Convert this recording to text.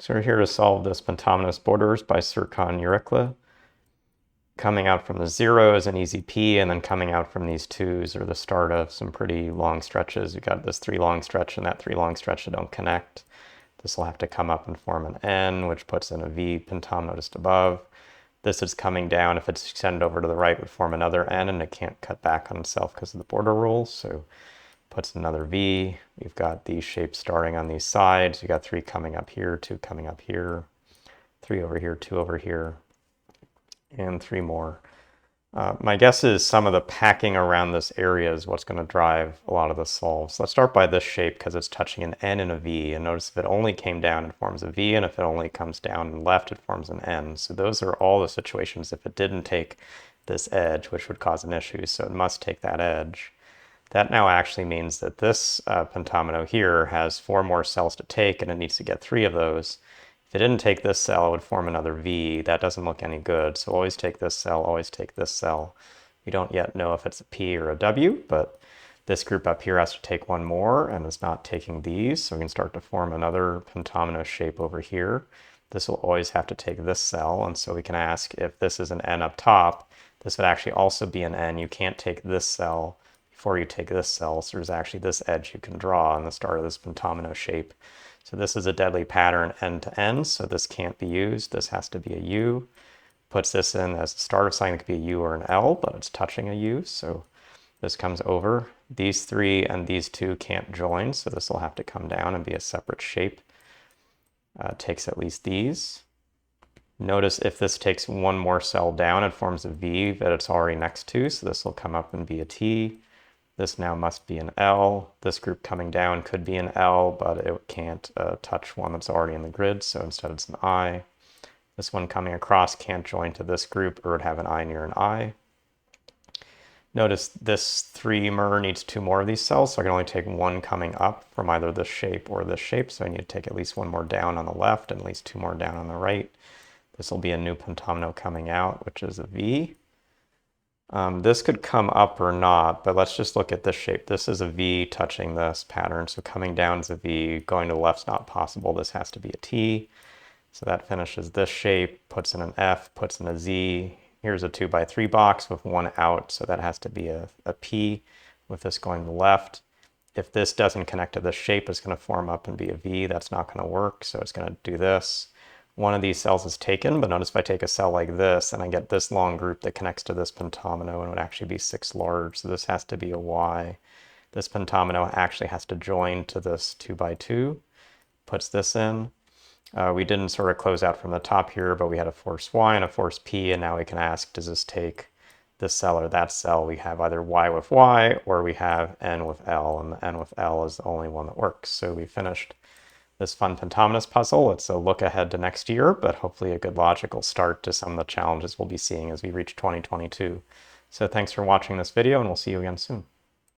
So we're here to solve this Pentominous borders by Serkan Yürekli. Coming out from the 0 is an easy P, and then coming out from these 2's are the start of some pretty long stretches. You've got this 3 long stretch and that 3 long stretch that don't connect. This will have to come up and form an N, which puts in a V pentom noticed above. This is coming down. If it's extended over to the right, would form another N, and it can't cut back on itself because of the border rules. So puts another V. We've got these shapes starting on these sides. You got 3 coming up here, 2 coming up here, 3 over here, 2 over here, and 3 more. My guess is some of the packing around this area is what's going to drive a lot of the solves. Let's start by this shape because it's touching an N and a V. And notice if it only came down, it forms a V, and if it only comes down and left, it forms an N. So those are all the situations if it didn't take this edge, which would cause an issue. So it must take that edge. That now actually means that this pentomino here has 4 more cells to take, and it needs to get 3 of those. If it didn't take this cell, it would form another V. That doesn't look any good, so always take this cell, always take this cell. We don't yet know if it's a P or a W, but this group up here has to take 1 more, and it's not taking these, so we can start to form another pentomino shape over here. This will always have to take this cell, and so we can ask if this is an N up top, this would actually also be an N. You can't take this cell before you take this cell, so there's actually this edge you can draw on the start of this pentomino shape. So this is a deadly pattern end to end, so this can't be used. This has to be a U. Puts this in as the start of something that could be a U or an L, but it's touching a U, so this comes over. These 3 and these 2 can't join, so this will have to come down and be a separate shape. Takes at least these. Notice if this takes 1 more cell down, it forms a V that it's already next to, so this will come up and be a T. This now must be an L. This group coming down could be an L, but it can't touch one that's already in the grid, so instead it's an I. This one coming across can't join to this group, or it would have an I near an I. Notice this 3mer needs 2 more of these cells, so I can only take 1 coming up from either this shape or this shape, so I need to take at least 1 more down on the left and at least 2 more down on the right. This will be a new pentomino coming out, which is a V. This could come up or not, but let's just look at this shape. This is a V touching this pattern, so coming down is a V, going to the left's not possible. This has to be a T. So that finishes this shape, puts in an F, puts in a Z. Here's a 2x3 box with 1 out, so that has to be a P with this going to the left. If this doesn't connect to this shape, it's going to form up and be a V. That's not going to work, so it's going to do this. 1 of these cells is taken, but notice if I take a cell like this and I get this long group that connects to this pentomino, and it would actually be 6 large, so this has to be a Y. This pentomino actually has to join to this 2x2, puts this in. We didn't sort of close out from the top here, but we had a force Y and a force P, and now we can ask, does this take this cell or that cell? We have either Y with Y, or we have N with L, and the N with L is the only one that works. So we finished this fun Pentominous puzzle. It's a look ahead to next year, but hopefully a good logical start to some of the challenges we'll be seeing as we reach 2022. So thanks for watching this video, and we'll see you again soon.